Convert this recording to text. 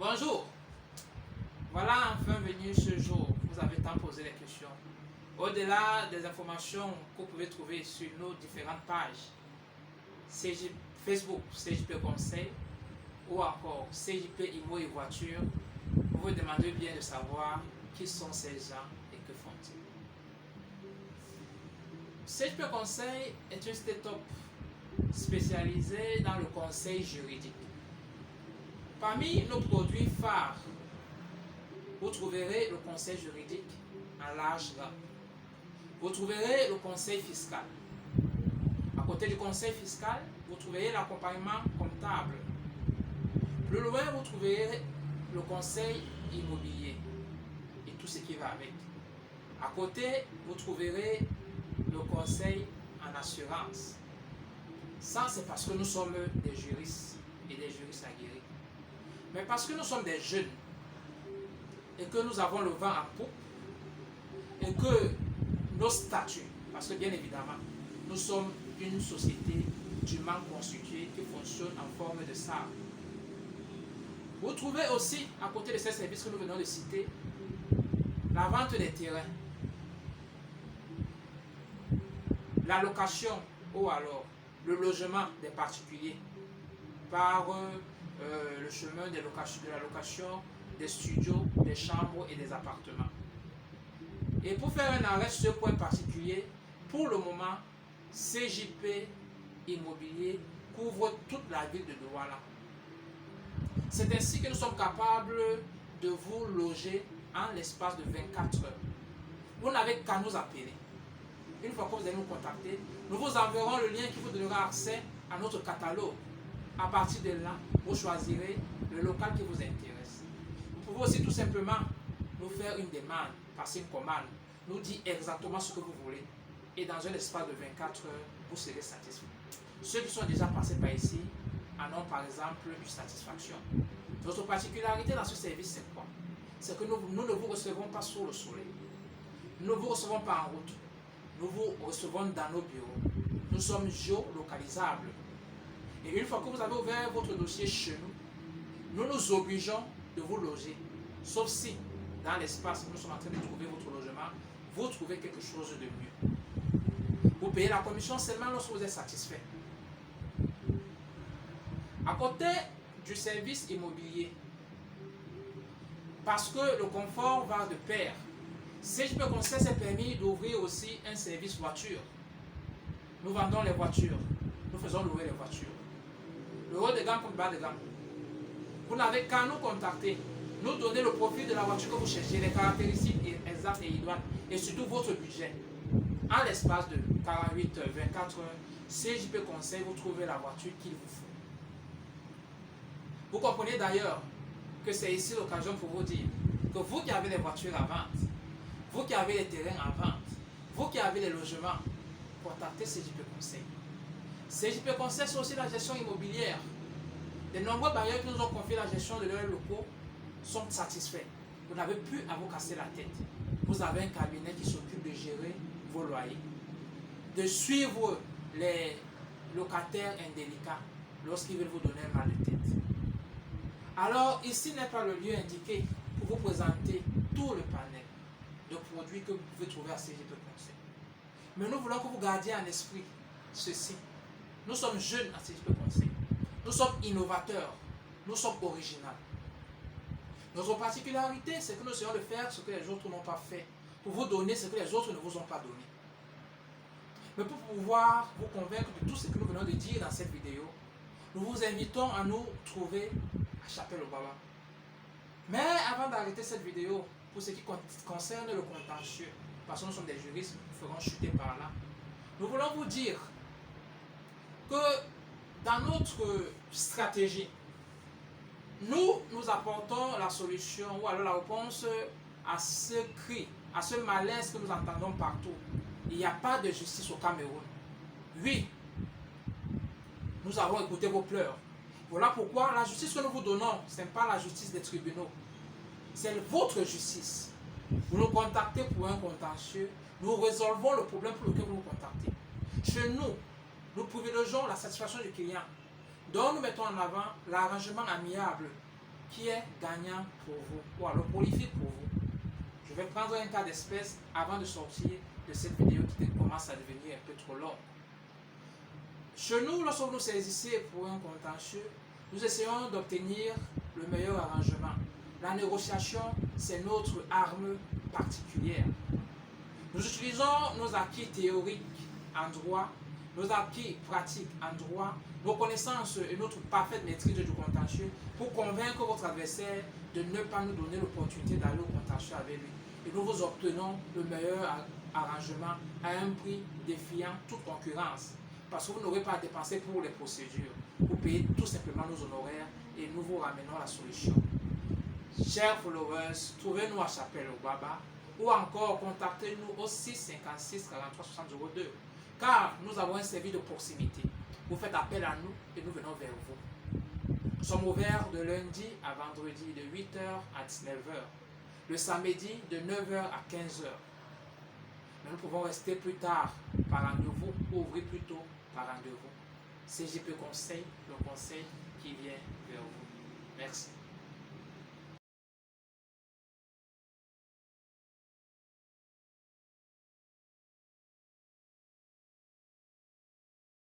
Bonjour, voilà enfin venu ce jour. Vous avez tant posé les questions. Au-delà des informations que vous pouvez trouver sur nos différentes pages, Facebook, CJP Conseil ou encore CJP Immo et Voiture, vous vous demandez bien de savoir qui sont ces gens et que font-ils. CJP Conseil est une start-up spécialisée dans le conseil juridique. Parmi nos produits phares, vous trouverez le conseil juridique en large gamme. Vous trouverez le conseil fiscal. À côté du conseil fiscal, vous trouverez l'accompagnement comptable. Plus loin, vous trouverez le conseil immobilier et tout ce qui va avec. À côté, vous trouverez le conseil en assurance. Ça, c'est parce que nous sommes des juristes et des juristes aguerris. Mais parce que nous sommes des jeunes et que nous avons le vent en poupe et que nos statuts, parce que bien évidemment, nous sommes une société dûment constituée qui fonctionne en forme de sable. Vous trouvez aussi, à côté de ces services que nous venons de citer, la vente des terrains, la location ou alors le logement des particuliers par le chemin de la location des studios, des chambres et des appartements. Et pour faire un arrêt sur ce point particulier, pour le moment, CJP Immobilier couvre toute la ville de Douala. C'est ainsi que nous sommes capables de vous loger en l'espace de 24 heures. Vous n'avez qu'à nous appeler. Une fois que vous allez nous contacter, nous vous enverrons le lien qui vous donnera accès à notre catalogue. À partir de là, vous choisirez le local qui vous intéresse. Vous pouvez aussi tout simplement nous faire une demande, passer une commande, nous dire exactement ce que vous voulez. Et dans un espace de 24 heures, vous serez satisfait. Ceux qui sont déjà passés par ici en ont par exemple une satisfaction. Notre particularité dans ce service, c'est quoi? C'est que nous ne vous recevons pas sous le soleil. Nous ne vous recevons pas en route. Nous vous recevons dans nos bureaux. Nous sommes géolocalisables. Et une fois que vous avez ouvert votre dossier chez nous, nous nous obligeons de vous loger. Sauf si, dans l'espace où nous sommes en train de trouver votre logement, vous trouvez quelque chose de mieux. Vous payez la commission seulement lorsque vous êtes satisfait. À côté du service immobilier, parce que le confort va de pair, CJP Conseil s'est permis d'ouvrir aussi un service voiture. Nous vendons les voitures. Nous faisons louer les voitures. Le haut de gamme comme le bas de gamme. Vous n'avez qu'à nous contacter, nous donner le profil de la voiture que vous cherchez, les caractéristiques exactes et idoines, et surtout votre budget. En l'espace de 48 heures, 24 heures, CJP Conseil, vous trouvez la voiture qu'il vous faut. Vous comprenez d'ailleurs que c'est ici l'occasion pour vous dire que vous qui avez les voitures à vente, vous qui avez les terrains à vente, vous qui avez les logements, contactez CJP Conseil. CJP Conseil, c'est aussi la gestion immobilière. De nombreux bailleurs qui nous ont confié la gestion de leurs locaux sont satisfaits. Vous n'avez plus à vous casser la tête. Vous avez un cabinet qui s'occupe de gérer vos loyers, de suivre les locataires indélicats lorsqu'ils veulent vous donner un mal de tête. Alors, ici n'est pas le lieu indiqué pour vous présenter tout le panel de produits que vous pouvez trouver à CJP Conseil. Mais nous voulons que vous gardiez en esprit ceci. Nous sommes jeunes à CJP Conseil. Nous sommes innovateurs. Nous sommes originaux. Notre particularité, c'est que nous essayons de faire ce que les autres n'ont pas fait, pour vous donner ce que les autres ne vous ont pas donné. Mais pour pouvoir vous convaincre de tout ce que nous venons de dire dans cette vidéo, nous vous invitons à nous trouver à Chapelle-au-Baba. Mais avant d'arrêter cette vidéo, pour ce qui concerne le contentieux, parce que nous sommes des juristes, nous ferons chuter par là, nous voulons vous dire que dans notre stratégie, nous apportons la solution ou alors la réponse à ce cri, à ce malaise que nous entendons partout. Il n'y a pas de justice au Cameroun. Oui, nous avons écouté vos pleurs. Voilà pourquoi la justice que nous vous donnons, ce n'est pas la justice des tribunaux. C'est votre justice. Vous nous contactez pour un contentieux, nous résolvons le problème pour lequel vous nous contactez. Chez nous, nous privilégions la satisfaction du client. Donc nous mettons en avant l'arrangement amiable qui est gagnant pour vous, ou alors prolifique pour vous. Je vais prendre un cas d'espèce avant de sortir de cette vidéo qui commence à devenir un peu trop longue. Chez nous, lorsque vous nous saisissez pour un contentieux, nous essayons d'obtenir le meilleur arrangement. La négociation, c'est notre arme particulière. Nous utilisons nos acquis théoriques en droit, nos acquis pratiques en droit, nos connaissances et notre parfaite maîtrise du contentieux pour convaincre votre adversaire de ne pas nous donner l'opportunité d'aller au contentieux avec lui. Et nous vous obtenons le meilleur arrangement à un prix défiant toute concurrence. Parce que vous n'aurez pas à dépenser pour les procédures. Vous payez tout simplement nos honoraires et nous vous ramenons la solution. Chers followers, trouvez-nous à Chapelle au Baba ou encore contactez-nous au 656 43 60 02 car nous avons un service de proximité. Vous faites appel à nous et nous venons vers vous. Nous sommes ouverts de lundi à vendredi de 8h à 19h, le samedi de 9h à 15h. Mais nous pouvons rester plus tard par rendez-vous ou ouvrir plus tôt par rendez-vous. CGP Conseil, le conseil qui vient vers vous. Merci.